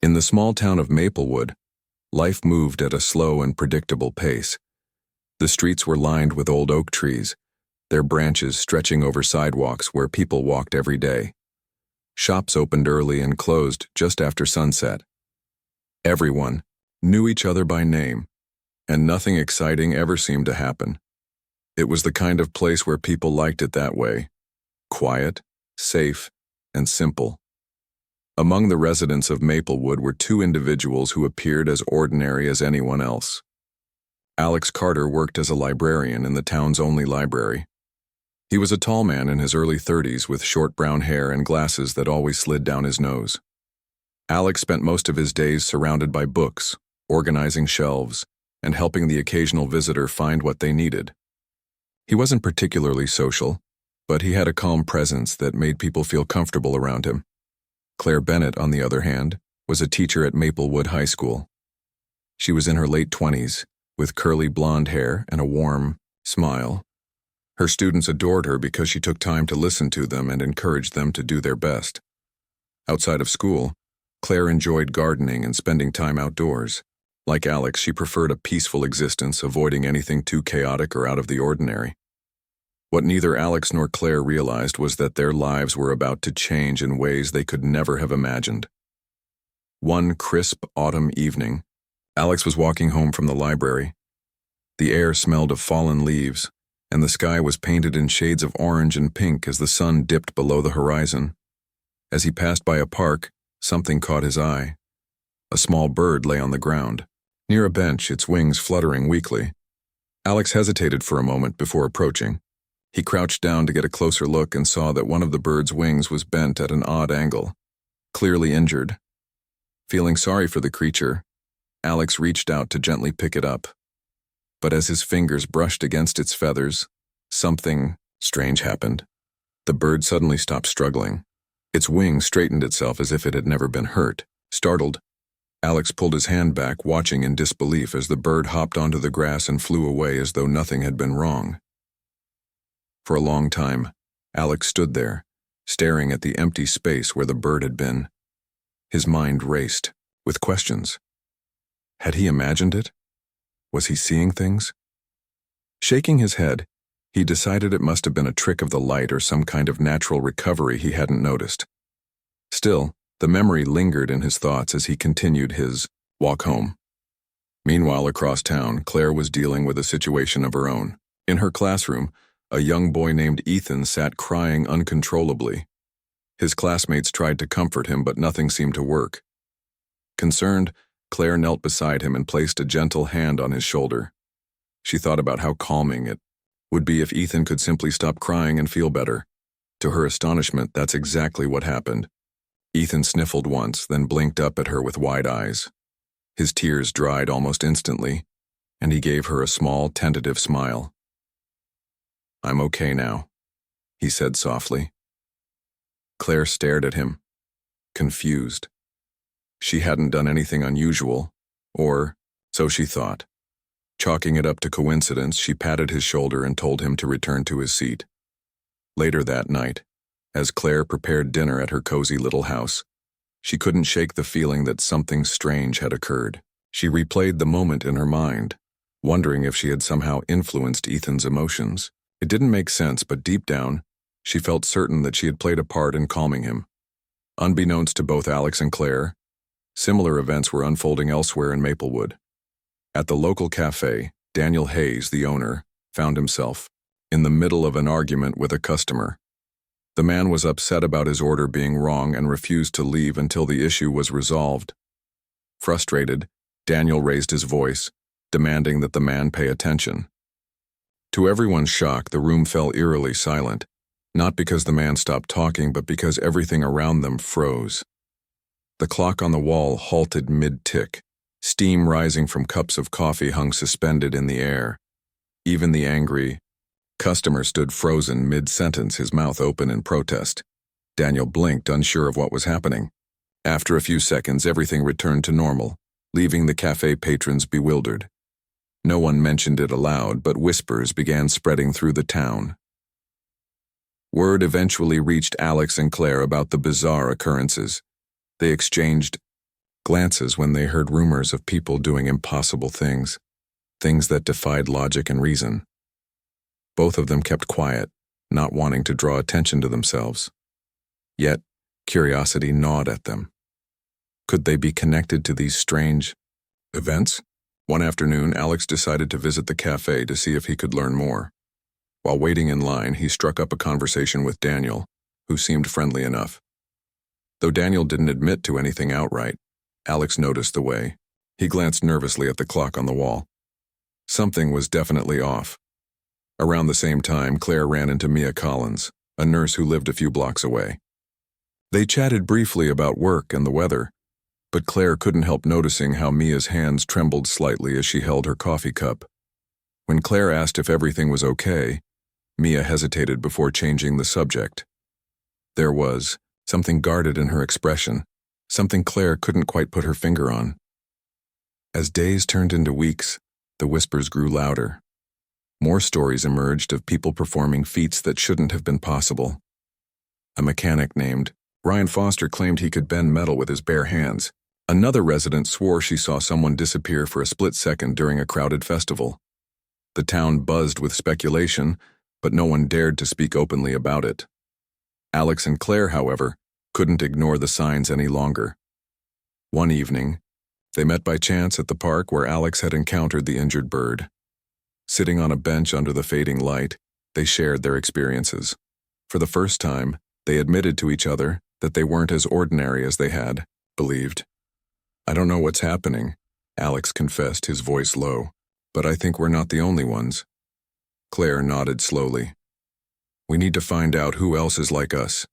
In the small town of Maplewood, life moved at a slow and predictable pace. The streets were lined with old oak trees, their branches stretching over sidewalks where people walked every day. Shops opened early and closed just after sunset. Everyone knew each other by name, and nothing exciting ever seemed to happen. It was the kind of place where people liked it that way: quiet, safe, and simple. Among the residents of Maplewood were two individuals who appeared as ordinary as anyone else. Alex Carter worked as a librarian in the town's only library. He was a tall man in his early 30s with short brown hair and glasses that always slid down his nose. Alex spent most of his days surrounded by books, organizing shelves, and helping the occasional visitor find what they needed. He wasn't particularly social, but he had a calm presence that made people feel comfortable around him. Claire Bennett, on the other hand, was a teacher at Maplewood High School. She was in her late 20s, with curly blonde hair and a warm smile. Her students adored her because she took time to listen to them and encouraged them to do their best. Outside of school, Claire enjoyed gardening and spending time outdoors. Like Alex, she preferred a peaceful existence, avoiding anything too chaotic or out of the ordinary. What neither Alex nor Claire realized was that their lives were about to change in ways they could never have imagined. One crisp autumn evening, Alex was walking home from the library. The air smelled of fallen leaves, and the sky was painted in shades of orange and pink as the sun dipped below the horizon. As he passed by a park, something caught his eye. A small bird lay on the ground, near a bench, its wings fluttering weakly. Alex hesitated for a moment before approaching. He crouched down to get a closer look and saw that one of the bird's wings was bent at an odd angle, clearly injured. Feeling sorry for the creature, Alex reached out to gently pick it up. But as his fingers brushed against its feathers, something strange happened. The bird suddenly stopped struggling. Its wing straightened itself as if it had never been hurt. Startled, Alex pulled his hand back, watching in disbelief as the bird hopped onto the grass and flew away as though nothing had been wrong. For a long time, Alex stood there, staring at the empty space where the bird had been. His mind raced, with questions. Had he imagined it? Was he seeing things? Shaking his head, he decided it must have been a trick of the light or some kind of natural recovery he hadn't noticed. Still, the memory lingered in his thoughts as he continued his walk home. Meanwhile, across town, Claire was dealing with a situation of her own. In her classroom, a young boy named Ethan sat crying uncontrollably. His classmates tried to comfort him, but nothing seemed to work. Concerned, Claire knelt beside him and placed a gentle hand on his shoulder. She thought about how calming it would be if Ethan could simply stop crying and feel better. To her astonishment, that's exactly what happened. Ethan sniffled once, then blinked up at her with wide eyes. His tears dried almost instantly, and he gave her a small, tentative smile. "I'm okay now," he said softly. Claire stared at him, confused. She hadn't done anything unusual, or so she thought. Chalking it up to coincidence, she patted his shoulder and told him to return to his seat. Later that night, as Claire prepared dinner at her cozy little house, she couldn't shake the feeling that something strange had occurred. She replayed the moment in her mind, wondering if she had somehow influenced Ethan's emotions. It didn't make sense, but deep down, she felt certain that she had played a part in calming him. Unbeknownst to both Alex and Claire, similar events were unfolding elsewhere in Maplewood. At the local cafe, Daniel Hayes, the owner, found himself in the middle of an argument with a customer. The man was upset about his order being wrong and refused to leave until the issue was resolved. Frustrated, Daniel raised his voice, demanding that the man pay attention. To everyone's shock, the room fell eerily silent, not because the man stopped talking, but because everything around them froze. The clock on the wall halted mid-tick. Steam rising from cups of coffee hung suspended in the air. Even the angry customer stood frozen mid-sentence, his mouth open in protest. Daniel blinked, unsure of what was happening. After a few seconds, everything returned to normal, leaving the cafe patrons bewildered. No one mentioned it aloud, but whispers began spreading through the town. Word eventually reached Alex and Claire about the bizarre occurrences. They exchanged glances when they heard rumors of people doing impossible things, things that defied logic and reason. Both of them kept quiet, not wanting to draw attention to themselves. Yet, curiosity gnawed at them. Could they be connected to these strange events? One afternoon, Alex decided to visit the cafe to see if he could learn more. While waiting in line, he struck up a conversation with Daniel, who seemed friendly enough. Though Daniel didn't admit to anything outright, Alex noticed the way. He glanced nervously at the clock on the wall. Something was definitely off. Around the same time, Claire ran into Mia Collins, a nurse who lived a few blocks away. They chatted briefly about work and the weather, but Claire couldn't help noticing how Mia's hands trembled slightly as she held her coffee cup. When Claire asked if everything was okay, Mia hesitated before changing the subject. There was something guarded in her expression, something Claire couldn't quite put her finger on. As days turned into weeks, the whispers grew louder. More stories emerged of people performing feats that shouldn't have been possible. A mechanic named Ryan Foster claimed he could bend metal with his bare hands. Another resident swore she saw someone disappear for a split second during a crowded festival. The town buzzed with speculation, but no one dared to speak openly about it. Alex and Claire, however, couldn't ignore the signs any longer. One evening, they met by chance at the park where Alex had encountered the injured bird. Sitting on a bench under the fading light, they shared their experiences. For the first time, they admitted to each other that they weren't as ordinary as they had believed. "I don't know what's happening," Alex confessed, his voice low, "but I think we're not the only ones." Claire nodded slowly. "We need to find out who else is like us.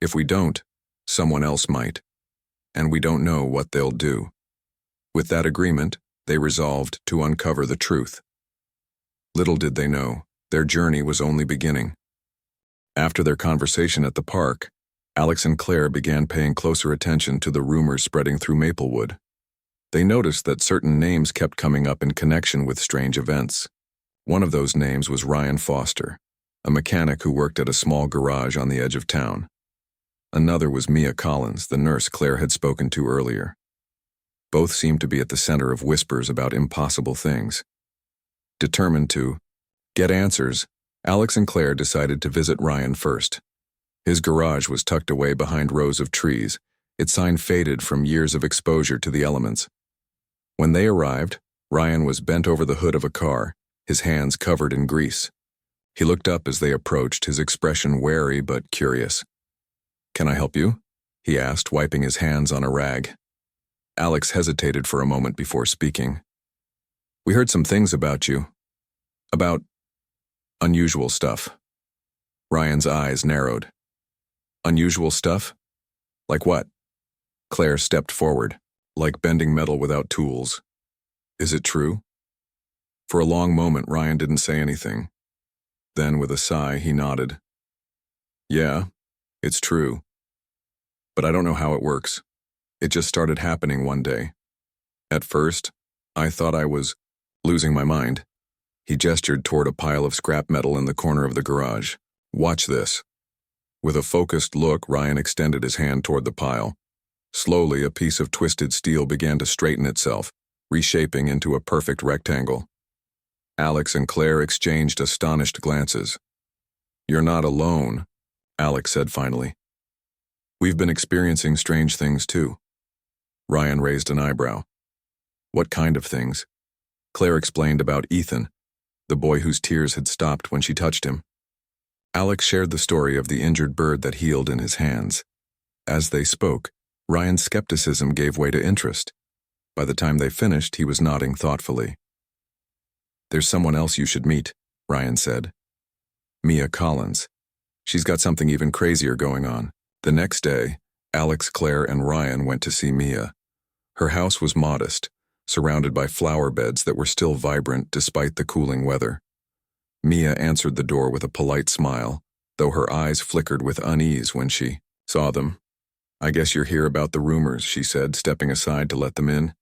If we don't, someone else might. And we don't know what they'll do." With that agreement, they resolved to uncover the truth. Little did they know, their journey was only beginning. After their conversation at the park, Alex and Claire began paying closer attention to the rumors spreading through Maplewood. They noticed that certain names kept coming up in connection with strange events. One of those names was Ryan Foster, a mechanic who worked at a small garage on the edge of town. Another was Mia Collins, the nurse Claire had spoken to earlier. Both seemed to be at the center of whispers about impossible things. Determined to get answers, Alex and Claire decided to visit Ryan first. His garage was tucked away behind rows of trees, its sign faded from years of exposure to the elements. When they arrived, Ryan was bent over the hood of a car, his hands covered in grease. He looked up as they approached, his expression wary but curious. "Can I help you?" he asked, wiping his hands on a rag. Alex hesitated for a moment before speaking. "We heard some things about you. About unusual stuff." Ryan's eyes narrowed. "Unusual stuff? Like what?" Claire stepped forward, like bending metal without tools. "Is it true?" For a long moment, Ryan didn't say anything. Then, with a sigh, he nodded. "Yeah, it's true. But I don't know how it works. It just started happening one day. At first, I thought I was losing my mind." He gestured toward a pile of scrap metal in the corner of the garage. "Watch this." With a focused look, Ryan extended his hand toward the pile. Slowly, a piece of twisted steel began to straighten itself, reshaping into a perfect rectangle. Alex and Claire exchanged astonished glances. "You're not alone," Alex said finally. "We've been experiencing strange things too." Ryan raised an eyebrow. "What kind of things?" Claire explained about Ethan, the boy whose tears had stopped when she touched him. Alex shared the story of the injured bird that healed in his hands. As they spoke, Ryan's skepticism gave way to interest. By the time they finished, he was nodding thoughtfully. "There's someone else you should meet," Ryan said. "Mia Collins. She's got something even crazier going on." The next day, Alex, Claire, and Ryan went to see Mia. Her house was modest, surrounded by flower beds that were still vibrant despite the cooling weather. Mia answered the door with a polite smile, though her eyes flickered with unease when she saw them. "I guess you're here about the rumors," she said, stepping aside to let them in.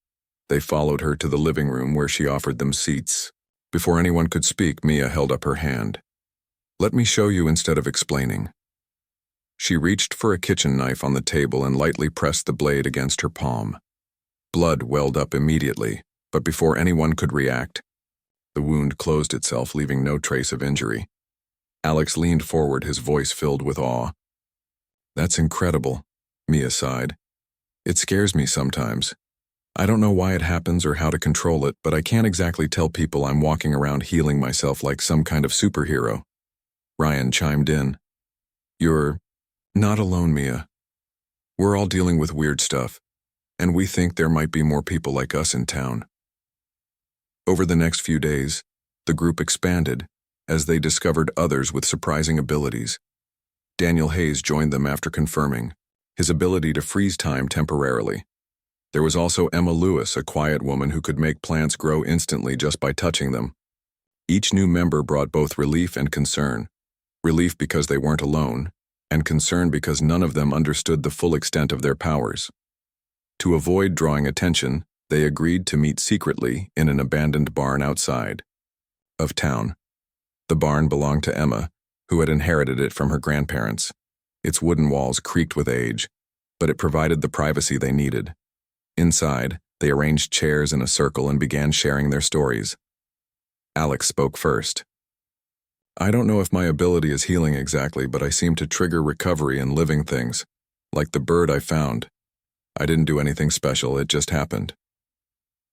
They followed her to the living room where she offered them seats. Before anyone could speak, Mia held up her hand. "Let me show you instead of explaining." She reached for a kitchen knife on the table and lightly pressed the blade against her palm. Blood welled up immediately, but before anyone could react, the wound closed itself, leaving no trace of injury. Alex leaned forward, his voice filled with awe. "That's incredible," Mia sighed. "It scares me sometimes. I don't know why it happens or how to control it, but I can't exactly tell people I'm walking around healing myself like some kind of superhero." Ryan chimed in. "You're not alone, Mia. We're all dealing with weird stuff, and we think there might be more people like us in town." Over the next few days, the group expanded as they discovered others with surprising abilities. Daniel Hayes joined them after confirming his ability to freeze time temporarily. There was also Emma Lewis, a quiet woman who could make plants grow instantly just by touching them. Each new member brought both relief and concern. Relief because they weren't alone, and concern because none of them understood the full extent of their powers. To avoid drawing attention, they agreed to meet secretly in an abandoned barn outside of town. The barn belonged to Emma, who had inherited it from her grandparents. Its wooden walls creaked with age, but it provided the privacy they needed. Inside, they arranged chairs in a circle and began sharing their stories. Alex spoke first. "I don't know if my ability is healing exactly, but I seem to trigger recovery in living things, like the bird I found. I didn't do anything special, it just happened."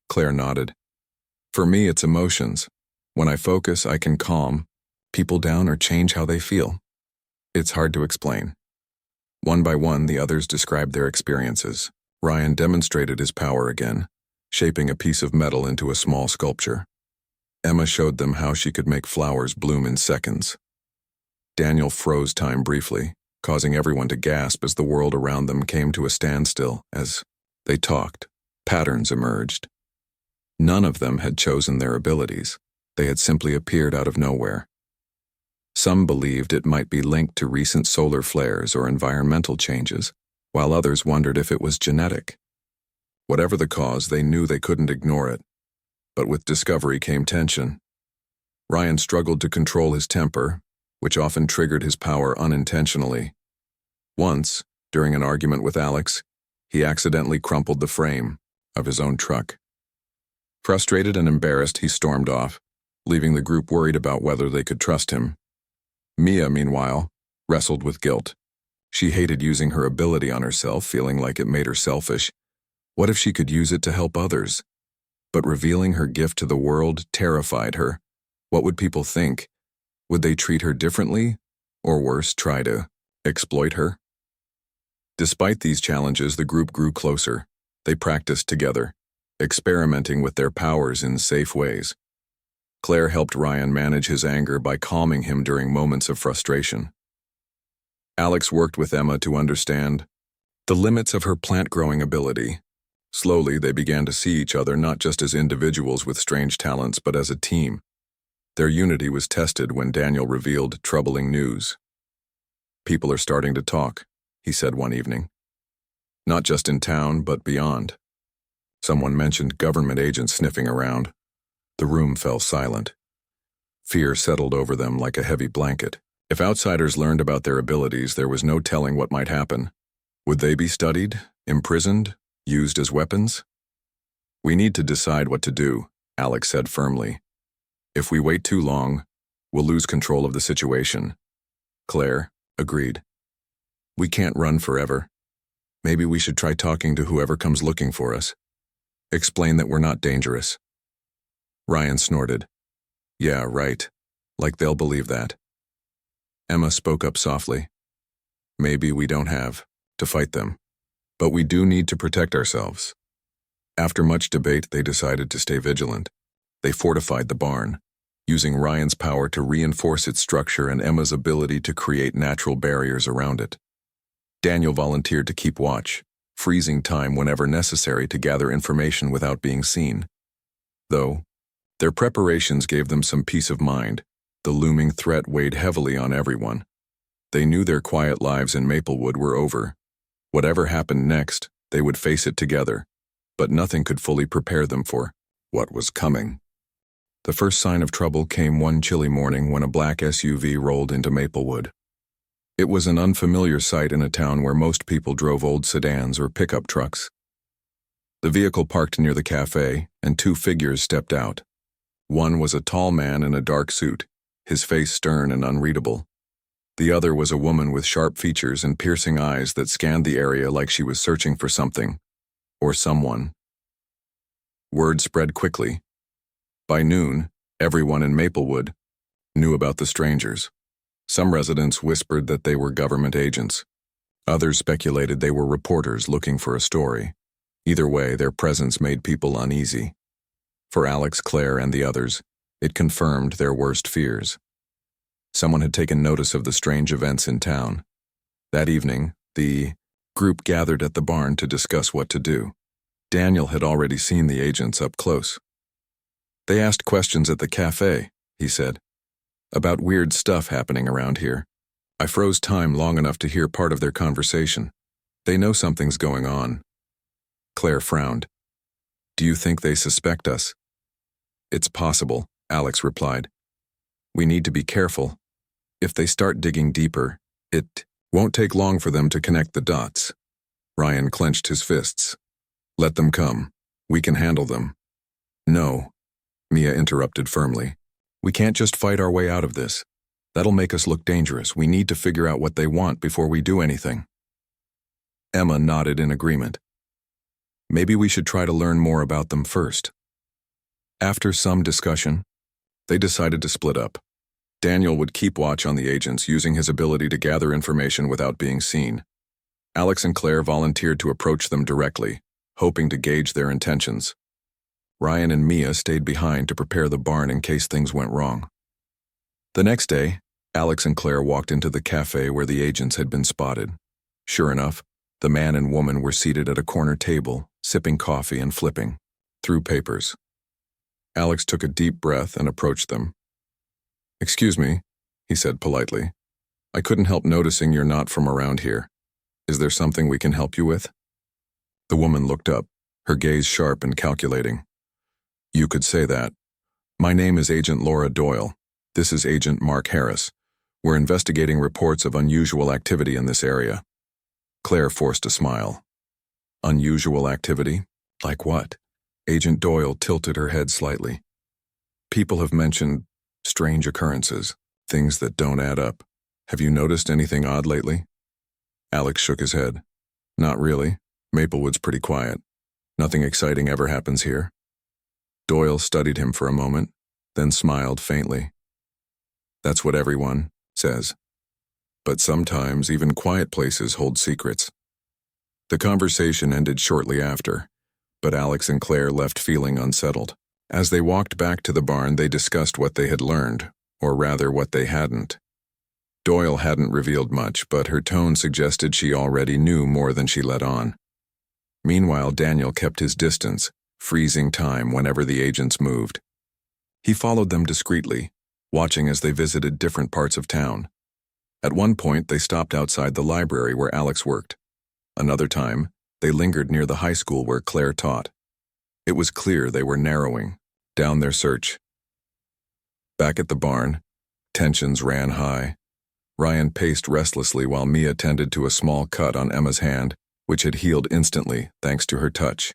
Claire nodded. "For me, it's emotions. When I focus, I can calm people down or change how they feel. It's hard to explain." One by one, the others described their experiences. Ryan demonstrated his power again, shaping a piece of metal into a small sculpture. Emma showed them how she could make flowers bloom in seconds. Daniel froze time briefly, causing everyone to gasp as the world around them came to a standstill. As they talked, patterns emerged. None of them had chosen their abilities. They had simply appeared out of nowhere. Some believed it might be linked to recent solar flares or environmental changes, while others wondered if it was genetic. Whatever the cause, they knew they couldn't ignore it. But with discovery came tension. Ryan struggled to control his temper, which often triggered his power unintentionally. Once, during an argument with Alex, he accidentally crumpled the frame of his own truck. Frustrated and embarrassed, he stormed off, leaving the group worried about whether they could trust him. Mia, meanwhile, wrestled with guilt. She hated using her ability on herself, feeling like it made her selfish. What if she could use it to help others? But revealing her gift to the world terrified her. What would people think? Would they treat her differently? Or worse, try to exploit her? Despite these challenges, the group grew closer. They practiced together, experimenting with their powers in safe ways. Claire helped Ryan manage his anger by calming him during moments of frustration. Alex worked with Emma to understand the limits of her plant-growing ability. Slowly, they began to see each other not just as individuals with strange talents, but as a team. Their unity was tested when Daniel revealed troubling news. "People are starting to talk," he said one evening. "Not just in town, but beyond." Someone mentioned government agents sniffing around. The room fell silent. Fear settled over them like a heavy blanket. If outsiders learned about their abilities, there was no telling what might happen. Would they be studied, imprisoned, used as weapons? "We need to decide what to do," Alex said firmly. "If we wait too long, we'll lose control of the situation." Claire agreed. "We can't run forever. Maybe we should try talking to whoever comes looking for us. Explain that we're not dangerous." Ryan snorted. "Yeah, right. Like they'll believe that." Emma spoke up softly. "Maybe we don't have to fight them, but we do need to protect ourselves." After much debate, they decided to stay vigilant. They fortified the barn, using Ryan's power to reinforce its structure and Emma's ability to create natural barriers around it. Daniel volunteered to keep watch, freezing time whenever necessary to gather information without being seen. Though, their preparations gave them some peace of mind. The looming threat weighed heavily on everyone. They knew their quiet lives in Maplewood were over. Whatever happened next, they would face it together, but nothing could fully prepare them for what was coming. The first sign of trouble came one chilly morning when a black SUV rolled into Maplewood. It was an unfamiliar sight in a town where most people drove old sedans or pickup trucks. The vehicle parked near the cafe, and two figures stepped out. One was a tall man in a dark suit, his face stern and unreadable. The other was a woman with sharp features and piercing eyes that scanned the area like she was searching for something, or someone. Word spread quickly. By noon, everyone in Maplewood knew about the strangers. Some residents whispered that they were government agents. Others speculated they were reporters looking for a story. Either way, their presence made people uneasy. For Alex, Claire, and the others, it confirmed their worst fears. Someone had taken notice of the strange events in town. That evening, the group gathered at the barn to discuss what to do. Daniel had already seen the agents up close. They asked questions at the cafe, he said, about weird stuff happening around here. I froze time long enough to hear part of their conversation. They know something's going on. Claire frowned. Do you think they suspect us? It's possible, Alex replied. We need to be careful. If they start digging deeper, it won't take long for them to connect the dots. Ryan clenched his fists. Let them come. We can handle them. No, Mia interrupted firmly. We can't just fight our way out of this. That'll make us look dangerous. We need to figure out what they want before we do anything. Emma nodded in agreement. Maybe we should try to learn more about them first. After some discussion, they decided to split up. Daniel would keep watch on the agents, using his ability to gather information without being seen. Alex and Claire volunteered to approach them directly, hoping to gauge their intentions. Ryan and Mia stayed behind to prepare the barn in case things went wrong. The next day, Alex and Claire walked into the cafe where the agents had been spotted. Sure enough, the man and woman were seated at a corner table, sipping coffee and flipping through papers. Alex took a deep breath and approached them. Excuse me, he said politely. I couldn't help noticing you're not from around here. Is there something we can help you with? The woman looked up, her gaze sharp and calculating. You could say that. My name is Agent Laura Doyle. This is Agent Mark Harris. We're investigating reports of unusual activity in this area. Claire forced a smile. Unusual activity? Like what? Agent Doyle tilted her head slightly. People have mentioned strange occurrences, things that don't add up. Have you noticed anything odd lately? Alex shook his head. Not really. Maplewood's pretty quiet. Nothing exciting ever happens here. Doyle studied him for a moment, then smiled faintly. That's what everyone says. But sometimes even quiet places hold secrets. The conversation ended shortly after, but Alex and Claire left feeling unsettled. As they walked back to the barn, they discussed what they had learned, or rather what they hadn't. Doyle hadn't revealed much, but her tone suggested she already knew more than she let on. Meanwhile, Daniel kept his distance, freezing time whenever the agents moved. He followed them discreetly, watching as they visited different parts of town. At one point, they stopped outside the library where Alex worked. Another time, they lingered near the high school where Claire taught. It was clear they were narrowing down their search. Back at the barn, tensions ran high. Ryan paced restlessly while Mia tended to a small cut on Emma's hand, which had healed instantly thanks to her touch.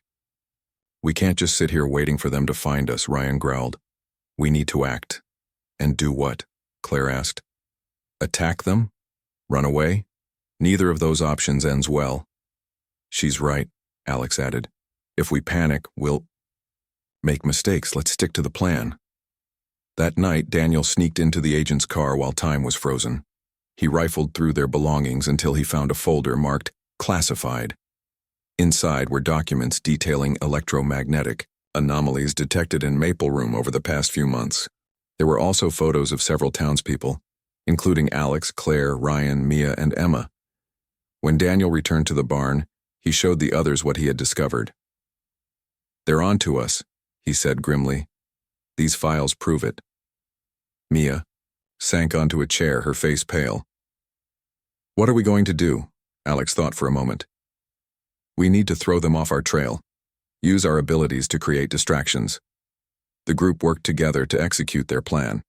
We can't just sit here waiting for them to find us, Ryan growled. We need to act. And do what? Claire asked. Attack them? Run away? Neither of those options ends well. She's right, Alex added. If we panic, we'll make mistakes. Let's stick to the plan. That night, Daniel sneaked into the agent's car while time was frozen. He rifled through their belongings until he found a folder marked Classified. Inside were documents detailing electromagnetic anomalies detected in Maple Room over the past few months. There were also photos of several townspeople, including Alex, Claire, Ryan, Mia, and Emma. When Daniel returned to the barn, he showed the others what he had discovered. They're on to us, he said grimly. These files prove it. Mia sank onto a chair, her face pale. What are we going to do? Alex thought for a moment. We need to throw them off our trail. Use our abilities to create distractions. The group worked together to execute their plan.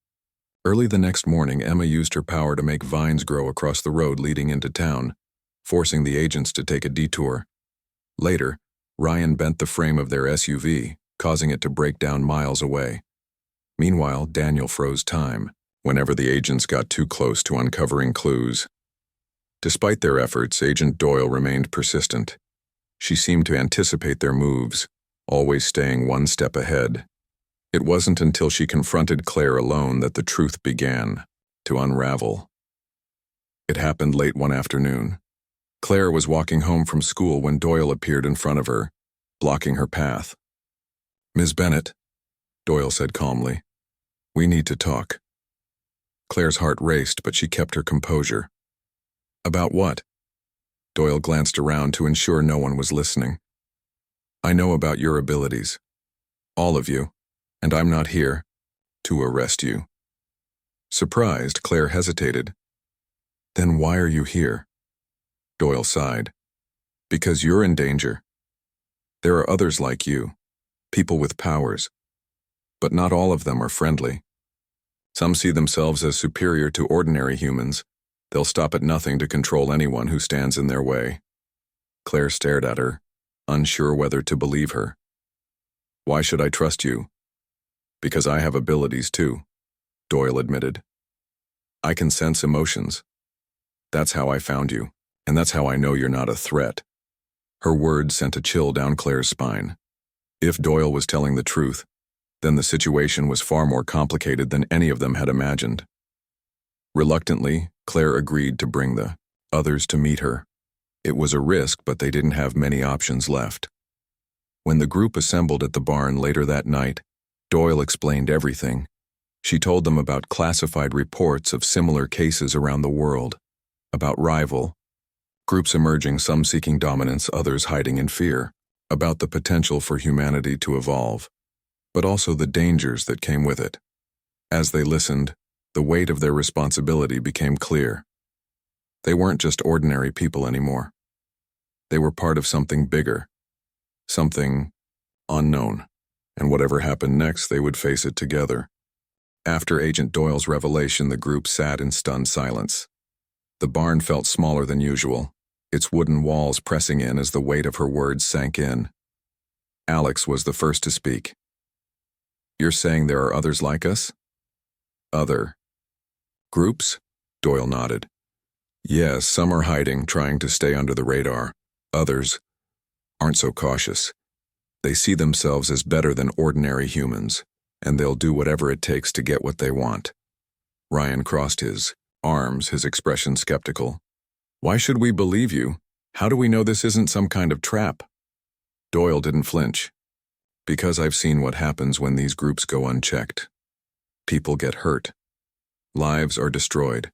Early the next morning, Emma used her power to make vines grow across the road leading into town, forcing the agents to take a detour. Later, Ryan bent the frame of their SUV, causing it to break down miles away. Meanwhile, Daniel froze time whenever the agents got too close to uncovering clues. Despite their efforts, Agent Doyle remained persistent. She seemed to anticipate their moves, always staying one step ahead. It wasn't until she confronted Claire alone that the truth began to unravel. It happened late one afternoon. Claire was walking home from school when Doyle appeared in front of her, blocking her path. "Ms. Bennett," Doyle said calmly, "we need to talk." Claire's heart raced, but she kept her composure. "About what?" Doyle glanced around to ensure no one was listening. "I know about your abilities. All of you. And I'm not here to arrest you." Surprised, Claire hesitated. "Then why are you here?" Doyle sighed. "Because you're in danger. There are others like you, people with powers. But not all of them are friendly. Some see themselves as superior to ordinary humans. They'll stop at nothing to control anyone who stands in their way." Claire stared at her, unsure whether to believe her. "Why should I trust you?" "Because I have abilities too," Doyle admitted. "I can sense emotions. That's how I found you, and that's how I know you're not a threat." Her words sent a chill down Claire's spine. If Doyle was telling the truth, then the situation was far more complicated than any of them had imagined. Reluctantly, Claire agreed to bring the others to meet her. It was a risk, but they didn't have many options left. When the group assembled at the barn later that night, Doyle explained everything. She told them about classified reports of similar cases around the world, about rival groups emerging, some seeking dominance, others hiding in fear, about the potential for humanity to evolve, but also the dangers that came with it. As they listened, the weight of their responsibility became clear. They weren't just ordinary people anymore. They were part of something bigger, something unknown, and whatever happened next, they would face it together. After Agent Doyle's revelation, the group sat in stunned silence. The barn felt smaller than usual, its wooden walls pressing in as the weight of her words sank in. Alex was the first to speak. "You're saying there are others like us?" "Other groups?" Doyle nodded. "Yes, some are hiding, trying to stay under the radar. Others aren't so cautious. They see themselves as better than ordinary humans, and they'll do whatever it takes to get what they want." Ryan crossed his arms, his expression skeptical. "Why should we believe you? How do we know this isn't some kind of trap?" Doyle didn't flinch. "Because I've seen what happens when these groups go unchecked. People get hurt. Lives are destroyed.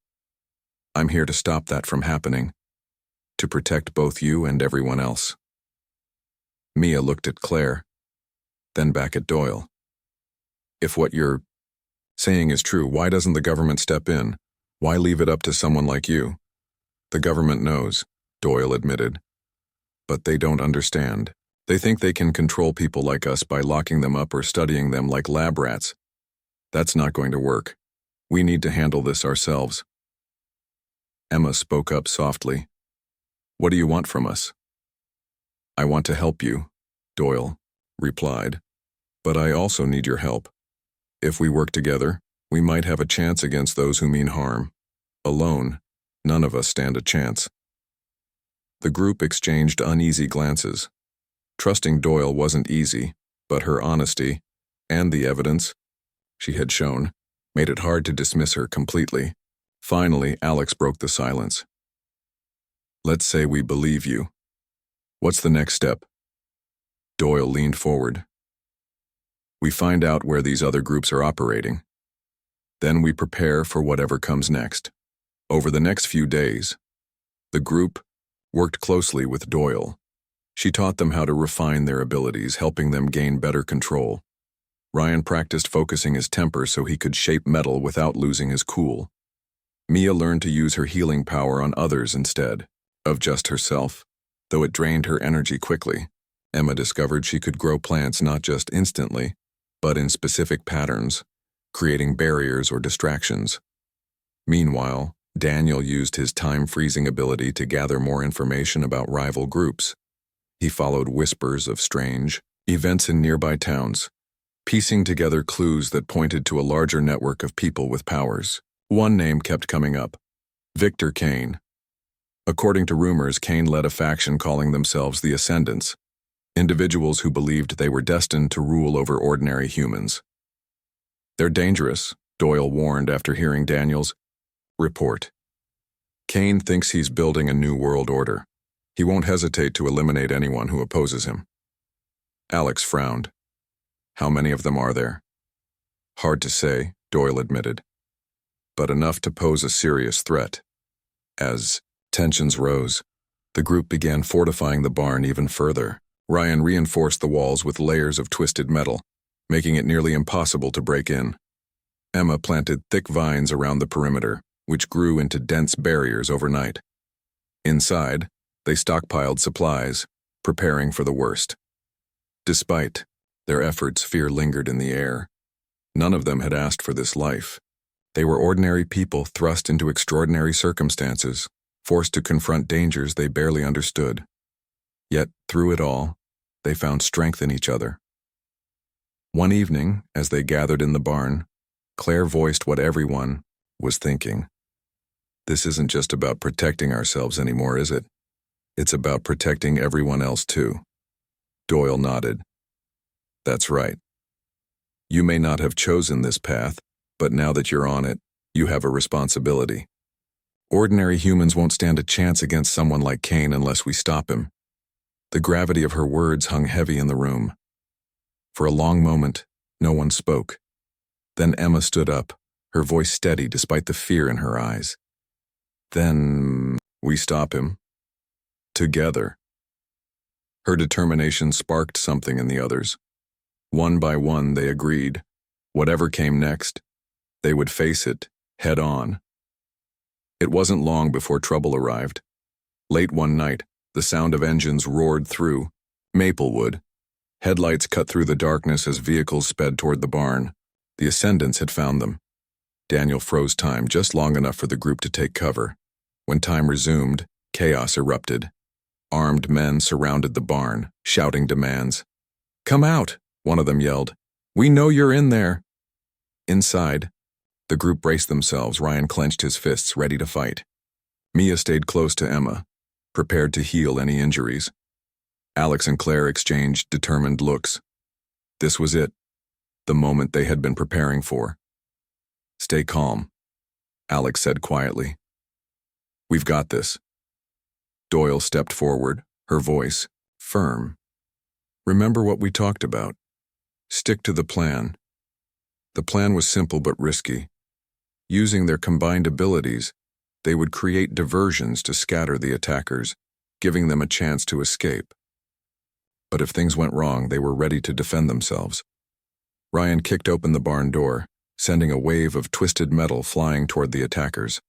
I'm here to stop that from happening, to protect both you and everyone else." Mia looked at Claire, then back at Doyle. "If what you're saying is true, why doesn't the government step in? Why leave it up to someone like you?" "The government knows," Doyle admitted. "But they don't understand. They think they can control people like us by locking them up or studying them like lab rats. That's not going to work. We need to handle this ourselves." Emma spoke up softly. "What do you want from us?" "I want to help you," Doyle replied. "But I also need your help. If we work together, we might have a chance against those who mean harm. Alone, none of us stand a chance." The group exchanged uneasy glances. Trusting Doyle wasn't easy, but her honesty, and the evidence she had shown, made it hard to dismiss her completely. Finally, Alex broke the silence. "Let's say we believe you. What's the next step?" Doyle leaned forward. "We find out where these other groups are operating. Then we prepare for whatever comes next." Over the next few days, the group worked closely with Doyle. She taught them how to refine their abilities, helping them gain better control. Ryan practiced focusing his temper so he could shape metal without losing his cool. Mia learned to use her healing power on others instead of just herself, though it drained her energy quickly. Emma discovered she could grow plants not just instantly, but in specific patterns, creating barriers or distractions. Meanwhile, Daniel used his time-freezing ability to gather more information about rival groups. He followed whispers of strange events in nearby towns, piecing together clues that pointed to a larger network of people with powers. One name kept coming up: Victor Kane. According to rumors, Kane led a faction calling themselves the Ascendants, individuals who believed they were destined to rule over ordinary humans. "They're dangerous," Doyle warned after hearing Daniel's report. "Kane thinks he's building a new world order. He won't hesitate to eliminate anyone who opposes him." Alex frowned. "How many of them are there?" "Hard to say," Doyle admitted, "but enough to pose a serious threat." As tensions rose, the group began fortifying the barn even further. Ryan reinforced the walls with layers of twisted metal, making it nearly impossible to break in. Emma planted thick vines around the perimeter, which grew into dense barriers overnight. Inside, they stockpiled supplies, preparing for the worst. Despite their efforts, fear lingered in the air. None of them had asked for this life. They were ordinary people thrust into extraordinary circumstances, forced to confront dangers they barely understood. Yet, through it all, they found strength in each other. One evening, as they gathered in the barn, Claire voiced what everyone was thinking. "This isn't just about protecting ourselves anymore, is it? It's about protecting everyone else too." Doyle nodded. "That's right. You may not have chosen this path, but now that you're on it, you have a responsibility. Ordinary humans won't stand a chance against someone like Kane unless we stop him." The gravity of her words hung heavy in the room. For a long moment, no one spoke. Then Emma stood up, her voice steady despite the fear in her eyes. "Then we stop him. Together." Her determination sparked something in the others. One by one, they agreed. Whatever came next, they would face it head on. It wasn't long before trouble arrived. Late one night, the sound of engines roared through Maplewood. Headlights cut through the darkness as vehicles sped toward the barn. The Ascendants had found them. Daniel froze time just long enough for the group to take cover. When time resumed, chaos erupted. Armed men surrounded the barn, shouting demands. "Come out," one of them yelled. "We know you're in there." Inside, the group braced themselves. Ryan clenched his fists, ready to fight. Mia stayed close to Emma, prepared to heal any injuries. Alex and Claire exchanged determined looks. This was it, the moment they had been preparing for. "Stay calm," Alex said quietly. "We've got this." Doyle stepped forward, her voice firm. "Remember what we talked about. Stick to the plan." The plan was simple but risky. Using their combined abilities, they would create diversions to scatter the attackers, giving them a chance to escape. But if things went wrong, they were ready to defend themselves. Ryan kicked open the barn door, sending a wave of twisted metal flying toward the attackers.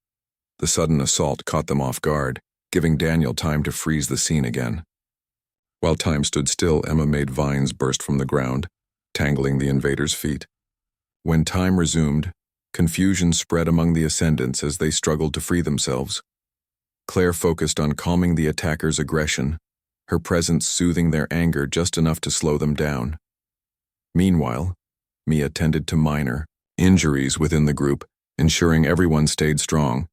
The sudden assault caught them off guard, giving Daniel time to freeze the scene again. While time stood still, Emma made vines burst from the ground, tangling the invaders' feet. When time resumed, confusion spread among the Ascendants as they struggled to free themselves. Claire focused on calming the attackers' aggression, her presence soothing their anger just enough to slow them down. Meanwhile, Mia tended to minor injuries within the group, ensuring everyone stayed strong.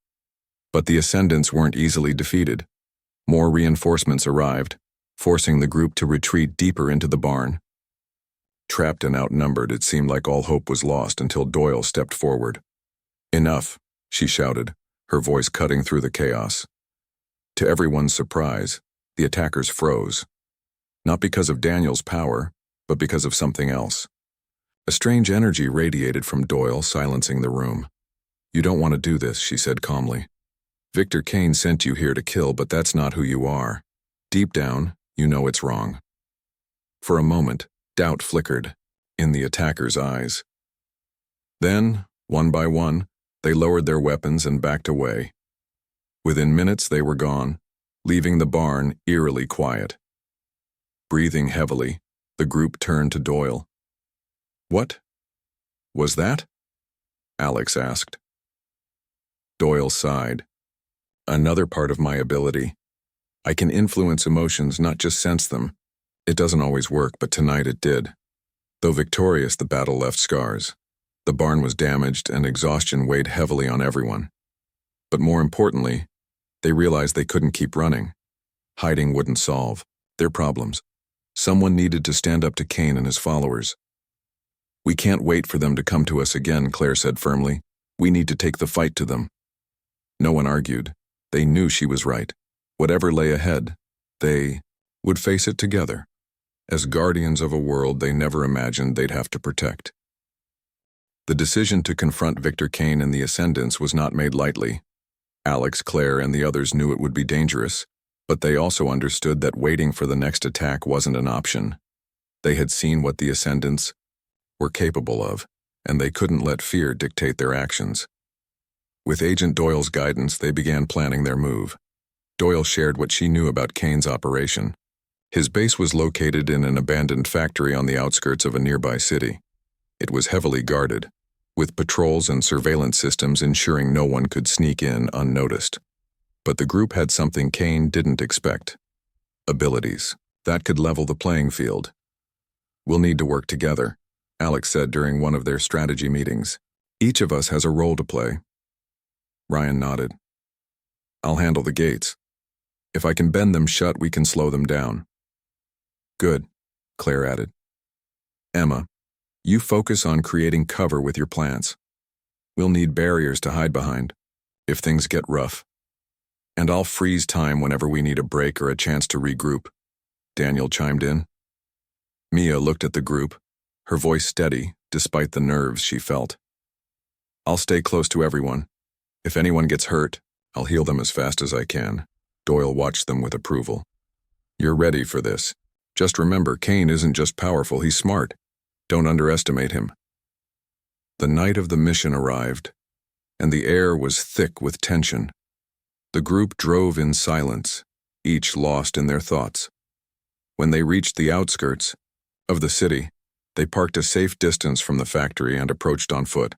But the Ascendants weren't easily defeated. More reinforcements arrived, forcing the group to retreat deeper into the barn. Trapped and outnumbered, it seemed like all hope was lost until Doyle stepped forward. "Enough," she shouted, her voice cutting through the chaos. To everyone's surprise, the attackers froze. Not because of Daniel's power, but because of something else. A strange energy radiated from Doyle, silencing the room. "You don't want to do this," she said calmly. "Victor Kane sent you here to kill, but that's not who you are. Deep down, you know it's wrong." For a moment, doubt flickered in the attackers' eyes. Then, one by one, they lowered their weapons and backed away. Within minutes, they were gone, leaving the barn eerily quiet. Breathing heavily, the group turned to Doyle. "What was that?" Alex asked. Doyle sighed. "Another part of my ability. I can influence emotions, not just sense them. It doesn't always work, but tonight it did. Though victorious, the battle left scars. The barn was damaged, and exhaustion weighed heavily on everyone. But more importantly, they realized they couldn't keep running. Hiding wouldn't solve their problems. Someone needed to stand up to Kane and his followers. "We can't wait for them to come to us again," Claire said firmly. "We need to take the fight to them." No one argued. They knew she was right. Whatever lay ahead, they would face it together, as guardians of a world they never imagined they'd have to protect. The decision to confront Victor Kane and the Ascendants was not made lightly. Alex, Claire, and the others knew it would be dangerous, but they also understood that waiting for the next attack wasn't an option. They had seen what the Ascendants were capable of, and they couldn't let fear dictate their actions. With Agent Doyle's guidance, they began planning their move. Doyle shared what she knew about Kane's operation. His base was located in an abandoned factory on the outskirts of a nearby city. It was heavily guarded, with patrols and surveillance systems ensuring no one could sneak in unnoticed. But the group had something Kane didn't expect: abilities that could level the playing field. "We'll need to work together," Alex said during one of their strategy meetings. "Each of us has a role to play." Ryan nodded. "I'll handle the gates. If I can bend them shut, we can slow them down." "Good," Claire added. "Emma, you focus on creating cover with your plants. We'll need barriers to hide behind if things get rough. And I'll freeze time whenever we need a break or a chance to regroup," Daniel chimed in. Mia looked at the group, her voice steady despite the nerves she felt. "I'll stay close to everyone. If anyone gets hurt, I'll heal them as fast as I can." Doyle watched them with approval. "You're ready for this. Just remember, Kane isn't just powerful, he's smart. Don't underestimate him." The night of the mission arrived, and the air was thick with tension. The group drove in silence, each lost in their thoughts. When they reached the outskirts of the city, they parked a safe distance from the factory and approached on foot.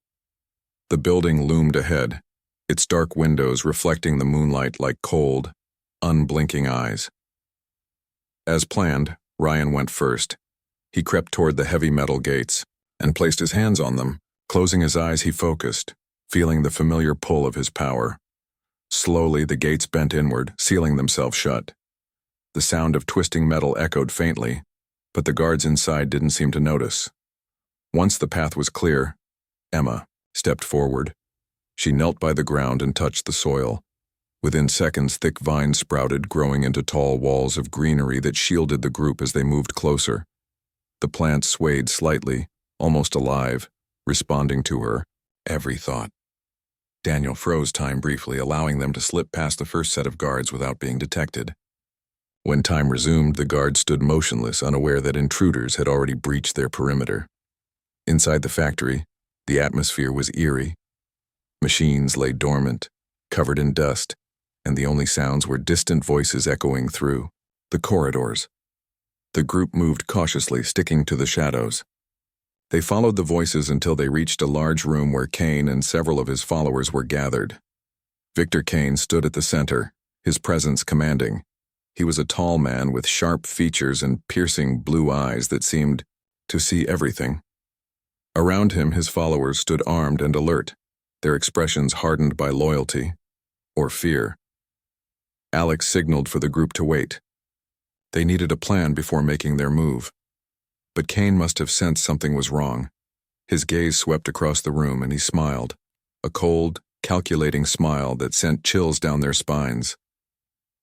The building loomed ahead, its dark windows reflecting the moonlight like cold, unblinking eyes. As planned, Ryan went first. He crept toward the heavy metal gates and placed his hands on them. Closing his eyes, he focused, feeling the familiar pull of his power. Slowly, the gates bent inward, sealing themselves shut. The sound of twisting metal echoed faintly, but the guards inside didn't seem to notice. Once the path was clear, Emma stepped forward. She knelt by the ground and touched the soil. Within seconds, thick vines sprouted, growing into tall walls of greenery that shielded the group as they moved closer. The plants swayed slightly, almost alive, responding to her every thought. Daniel froze time briefly, allowing them to slip past the first set of guards without being detected. When time resumed, the guards stood motionless, unaware that intruders had already breached their perimeter. Inside the factory, the atmosphere was eerie. Machines lay dormant, covered in dust, and the only sounds were distant voices echoing through the corridors. The group moved cautiously, sticking to the shadows. They followed the voices until they reached a large room where Kane and several of his followers were gathered. Victor Kane stood at the center, his presence commanding. He was a tall man with sharp features and piercing blue eyes that seemed to see everything. Around him, his followers stood armed and alert, their expressions hardened by loyalty or fear. Alex signaled for the group to wait. They needed a plan before making their move. But Kane must have sensed something was wrong. His gaze swept across the room and he smiled, a cold, calculating smile that sent chills down their spines.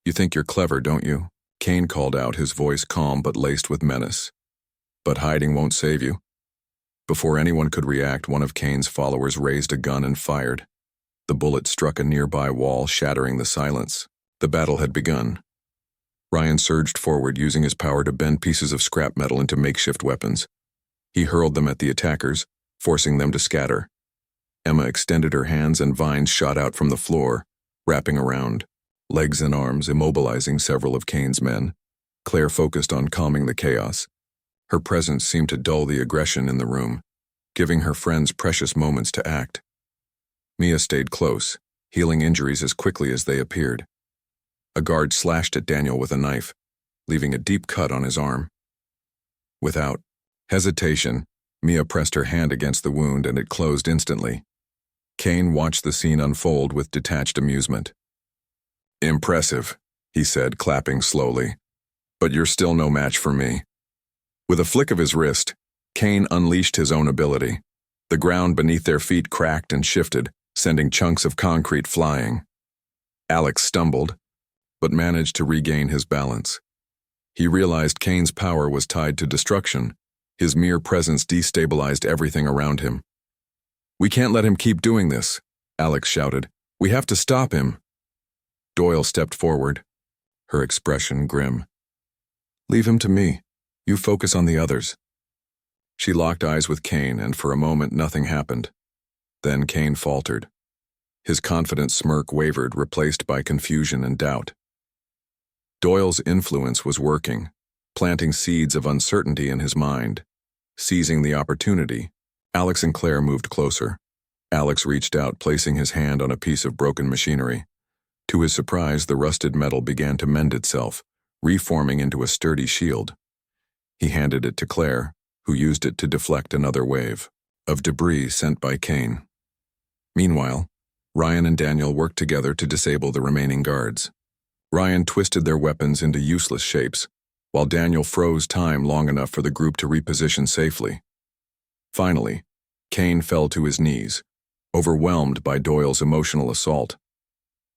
"You think you're clever, don't you?" Kane called out, his voice calm but laced with menace. "But hiding won't save you." Before anyone could react, one of Kane's followers raised a gun and fired. The bullet struck a nearby wall, shattering the silence. The battle had begun. Ryan surged forward, using his power to bend pieces of scrap metal into makeshift weapons. He hurled them at the attackers, forcing them to scatter. Emma extended her hands and vines shot out from the floor, wrapping around, legs and arms, immobilizing several of Kane's men. Claire focused on calming the chaos. Her presence seemed to dull the aggression in the room, giving her friends precious moments to act. Mia stayed close, healing injuries as quickly as they appeared. A guard slashed at Daniel with a knife, leaving a deep cut on his arm. Without hesitation, Mia pressed her hand against the wound and it closed instantly. Kane watched the scene unfold with detached amusement. "Impressive," he said, clapping slowly. "But you're still no match for me." With a flick of his wrist, Kane unleashed his own ability. The ground beneath their feet cracked and shifted, sending chunks of concrete flying. Alex stumbled, but managed to regain his balance. He realized Kane's power was tied to destruction. His mere presence destabilized everything around him. "We can't let him keep doing this," Alex shouted. "We have to stop him." Doyle stepped forward, her expression grim. "Leave him to me. You focus on the others." She locked eyes with Kane, and for a moment nothing happened. Then Kane faltered. His confident smirk wavered, replaced by confusion and doubt. Doyle's influence was working, planting seeds of uncertainty in his mind. Seizing the opportunity, Alex and Claire moved closer. Alex reached out, placing his hand on a piece of broken machinery. To his surprise, the rusted metal began to mend itself, reforming into a sturdy shield. He handed it to Claire, who used it to deflect another wave of debris sent by Kane. Meanwhile, Ryan and Daniel worked together to disable the remaining guards. Ryan twisted their weapons into useless shapes, while Daniel froze time long enough for the group to reposition safely. Finally, Kane fell to his knees, overwhelmed by Doyle's emotional assault.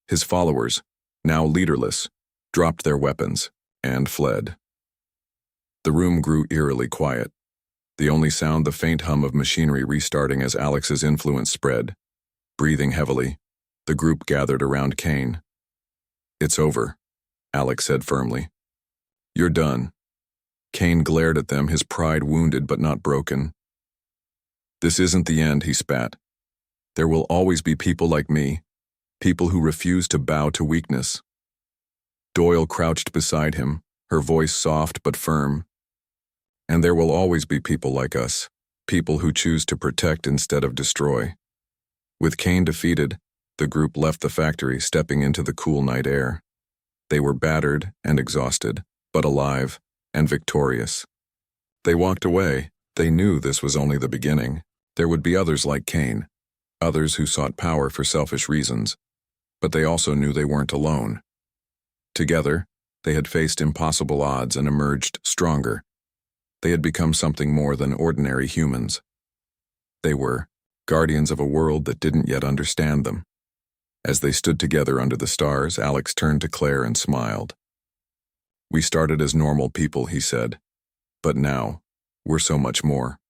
His followers, now leaderless, dropped their weapons and fled. The room grew eerily quiet, the only sound the faint hum of machinery restarting as Alex's influence spread. Breathing heavily, the group gathered around Kane. "It's over," Alex said firmly. "You're done." Kane glared at them, his pride wounded but not broken. "This isn't the end," he spat. "There will always be people like me, people who refuse to bow to weakness." Doyle crouched beside him, her voice soft but firm. "And there will always be people like us, people who choose to protect instead of destroy." With Kane defeated, the group left the factory, stepping into the cool night air. They were battered and exhausted, but alive and victorious. They walked away. They knew this was only the beginning. There would be others like Kane, others who sought power for selfish reasons, but they also knew they weren't alone. Together, they had faced impossible odds and emerged stronger. They had become something more than ordinary humans. They were guardians of a world that didn't yet understand them. As they stood together under the stars, Alex turned to Claire and smiled. "We started as normal people," he said, "but now, we're so much more."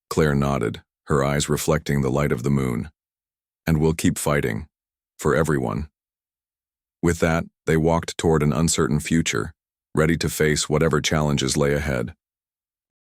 Claire nodded, her eyes reflecting the light of the moon. "And we'll keep fighting. For everyone." With that, they walked toward an uncertain future, ready to face whatever challenges lay ahead.